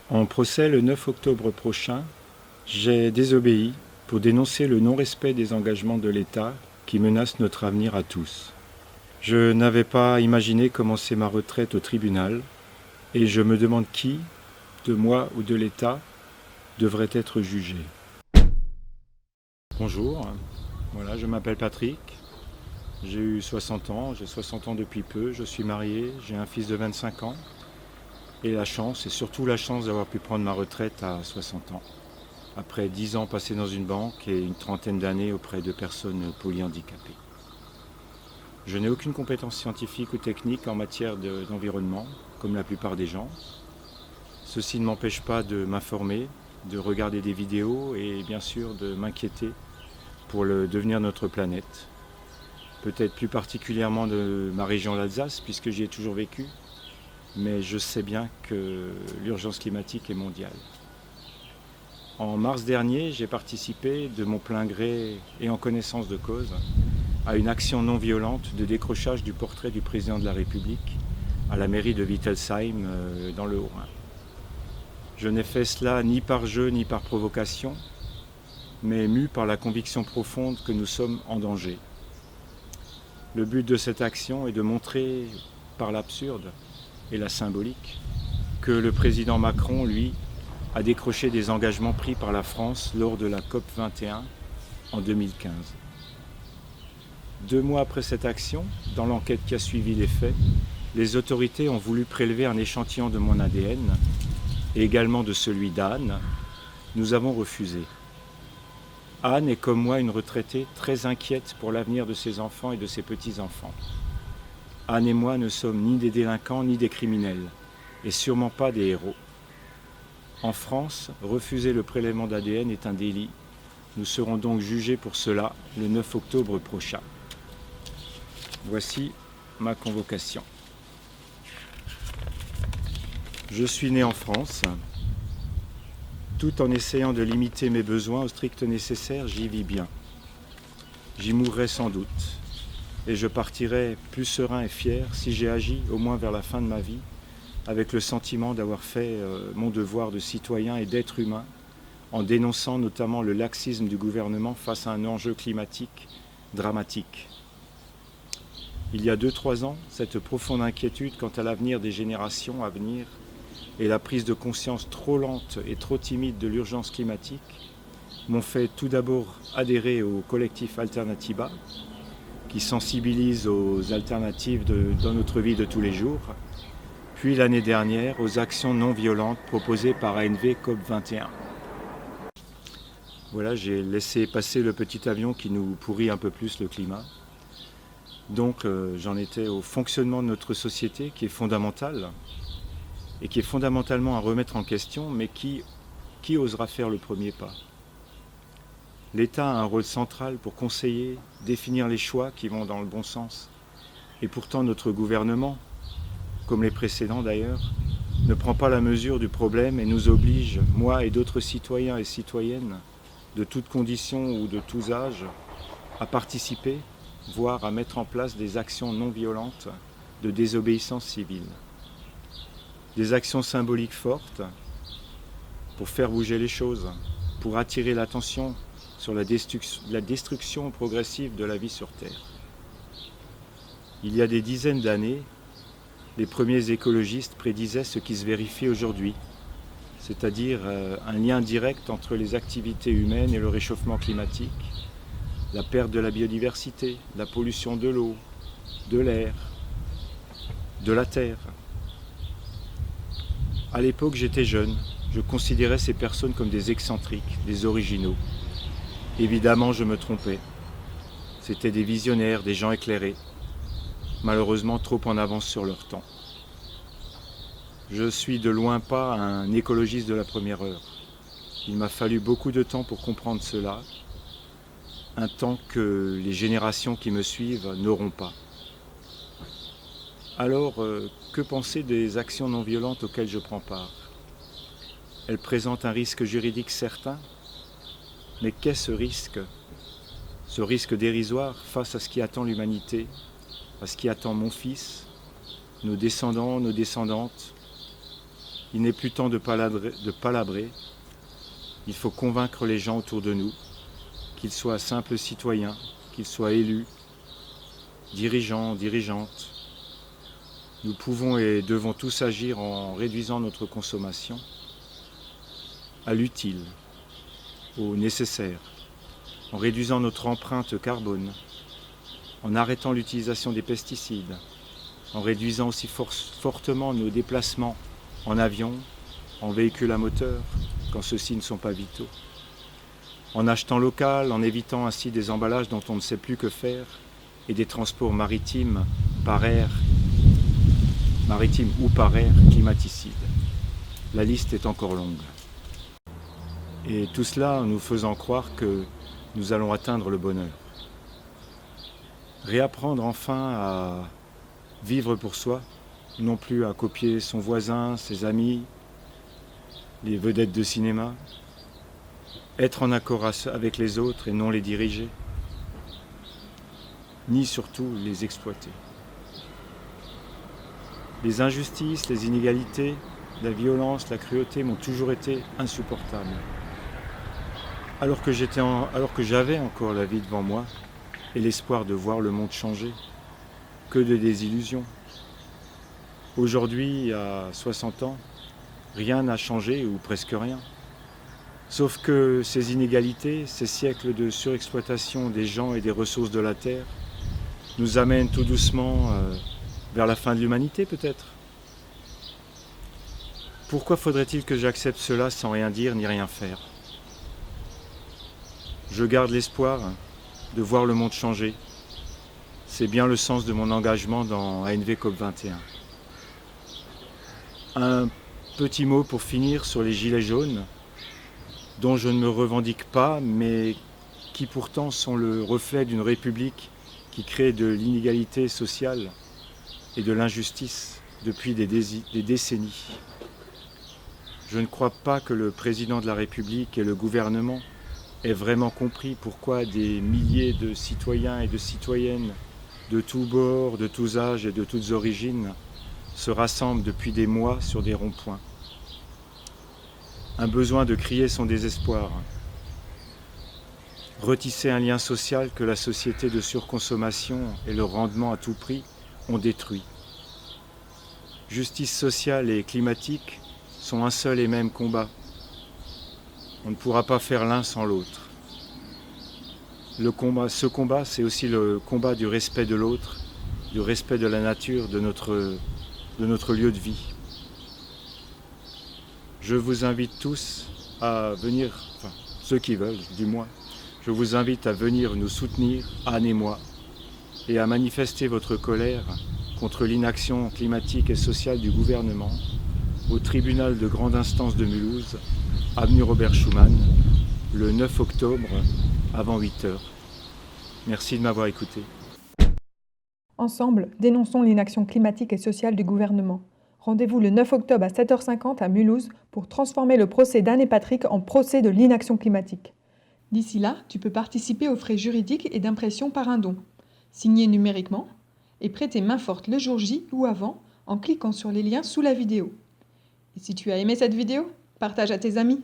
En procès le 9 octobre prochain, j'ai désobéi pour dénoncer le non-respect des engagements de l'État qui menacent notre avenir à tous. Je n'avais pas imaginé commencer ma retraite au tribunal et je me demande qui, de moi ou de l'État, devrait être jugé. Bonjour, voilà, je m'appelle Patrick, j'ai eu 60 ans, j'ai 60 ans depuis peu, je suis marié, j'ai un fils de 25 ans et la chance, et surtout la chance d'avoir pu prendre ma retraite à 60 ans. Après 10 ans passés dans une banque et une trentaine d'années auprès de personnes polyhandicapées. Je n'ai aucune compétence scientifique ou technique en matière d'environnement, comme la plupart des gens. Ceci ne m'empêche pas de m'informer, de regarder des vidéos et bien sûr de m'inquiéter pour le devenir de notre planète. Peut-être plus particulièrement de ma région l'Alsace, puisque j'y ai toujours vécu, mais je sais bien que l'urgence climatique est mondiale. En mars dernier, j'ai participé de mon plein gré et en connaissance de cause à une action non violente de décrochage du portrait du président de la République à la mairie de Wittelsheim dans le Haut-Rhin. Je n'ai fait cela ni par jeu ni par provocation, mais mu par la conviction profonde que nous sommes en danger. Le but de cette action est de montrer par l'absurde et la symbolique que le président Macron, lui, a décroché des engagements pris par la France lors de la COP 21 en 2015. 2 mois après cette action, dans l'enquête qui a suivi les faits, les autorités ont voulu prélever un échantillon de mon ADN et également de celui d'Anne. Nous avons refusé. Anne est comme moi une retraitée très inquiète pour l'avenir de ses enfants et de ses petits-enfants. Anne et moi ne sommes ni des délinquants ni des criminels, et sûrement pas des héros. En France, refuser le prélèvement d'ADN est un délit. Nous serons donc jugés pour cela le 9 octobre prochain. Voici ma convocation. Je suis né en France. Tout en essayant de limiter mes besoins au strict nécessaire, j'y vis bien. J'y mourrai sans doute. Et je partirai plus serein et fier si j'ai agi, au moins vers la fin de ma vie, avec le sentiment d'avoir fait mon devoir de citoyen et d'être humain, en dénonçant notamment le laxisme du gouvernement face à un enjeu climatique dramatique. Il y a 2-3 ans, cette profonde inquiétude quant à l'avenir des générations à venir et la prise de conscience trop lente et trop timide de l'urgence climatique m'ont fait tout d'abord adhérer au collectif Alternatiba, qui sensibilise aux alternatives dans notre vie de tous les jours, puis l'année dernière aux actions non violentes proposées par ANV COP 21. Voilà, j'ai laissé passer le petit avion qui nous pourrit un peu plus le climat. Donc j'en étais au fonctionnement de notre société qui est fondamental et qui est fondamentalement à remettre en question, mais qui osera faire le premier pas? L'État a un rôle central pour conseiller, définir les choix qui vont dans le bon sens. Et pourtant notre gouvernement, comme les précédents d'ailleurs, ne prend pas la mesure du problème et nous oblige, moi et d'autres citoyens et citoyennes, de toutes conditions ou de tous âges, à participer, voire à mettre en place des actions non violentes de désobéissance civile. Des actions symboliques fortes pour faire bouger les choses, pour attirer l'attention sur la destruction progressive de la vie sur Terre. Il y a des dizaines d'années, les premiers écologistes prédisaient ce qui se vérifie aujourd'hui, c'est-à-dire un lien direct entre les activités humaines et le réchauffement climatique, la perte de la biodiversité, la pollution de l'eau, de l'air, de la terre. À l'époque, j'étais jeune, je considérais ces personnes comme des excentriques, des originaux. Évidemment, je me trompais. C'étaient des visionnaires, des gens éclairés, malheureusement trop en avance sur leur temps. Je suis de loin pas un écologiste de la première heure. Il m'a fallu beaucoup de temps pour comprendre cela, un temps que les générations qui me suivent n'auront pas. Alors, que penser des actions non violentes auxquelles je prends part? Elles présentent un risque juridique certain, mais qu'est ce risque? Ce risque dérisoire face à ce qui attend l'humanité, à ce qui attend mon fils, nos descendants, nos descendantes. Il n'est plus temps de palabrer. Il faut convaincre les gens autour de nous, qu'ils soient simples citoyens, qu'ils soient élus, dirigeants, dirigeantes. Nous pouvons et devons tous agir en réduisant notre consommation à l'utile, au nécessaire, en réduisant notre empreinte carbone, en arrêtant l'utilisation des pesticides, en réduisant aussi fortement nos déplacements en avion, en véhicule à moteur, quand ceux-ci ne sont pas vitaux, en achetant local, en évitant ainsi des emballages dont on ne sait plus que faire, et des transports maritimes ou par air climaticides. La liste est encore longue. Et tout cela en nous faisant croire que nous allons atteindre le bonheur. Réapprendre enfin à vivre pour soi, non plus à copier son voisin, ses amis, les vedettes de cinéma. Être en accord avec les autres et non les diriger, ni surtout les exploiter. Les injustices, les inégalités, la violence, la cruauté m'ont toujours été insupportables. Alors que j'avais encore la vie devant moi et l'espoir de voir le monde changer, que de désillusions. Aujourd'hui, à 60 ans, rien n'a changé ou presque rien. Sauf que ces inégalités, ces siècles de surexploitation des gens et des ressources de la terre nous amènent tout doucement vers la fin de l'humanité peut-être. Pourquoi faudrait-il que j'accepte cela sans rien dire ni rien faire ? Je garde l'espoir de voir le monde changer. C'est bien le sens de mon engagement dans ANV COP21. Un petit mot pour finir sur les gilets jaunes, dont je ne me revendique pas, mais qui pourtant sont le reflet d'une république qui crée de l'inégalité sociale et de l'injustice depuis des décennies. Je ne crois pas que le président de la République et le gouvernement aient vraiment compris pourquoi des milliers de citoyens et de citoyennes de tous bords, de tous âges et de toutes origines se rassemblent depuis des mois sur des ronds-points. Un besoin de crier son désespoir. Retisser un lien social que la société de surconsommation et le rendement à tout prix ont détruit. Justice sociale et climatique sont un seul et même combat. On ne pourra pas faire l'un sans l'autre. Ce combat, c'est aussi le combat du respect de l'autre, du respect de la nature, de notre lieu de vie. Je vous invite tous à venir, enfin ceux qui veulent du moins, je vous invite à venir nous soutenir, Anne et moi, et à manifester votre colère contre l'inaction climatique et sociale du gouvernement au tribunal de grande instance de Mulhouse, avenue Robert Schuman, le 9 octobre avant 8h. Merci de m'avoir écouté. Ensemble, dénonçons l'inaction climatique et sociale du gouvernement. Rendez-vous le 9 octobre à 7h50 à Mulhouse pour transformer le procès d'Anne et Patrick en procès de l'inaction climatique. D'ici là, tu peux participer aux frais juridiques et d'impression par un don, signer numériquement et prêter main forte le jour J ou avant en cliquant sur les liens sous la vidéo. Et si tu as aimé cette vidéo, partage à tes amis.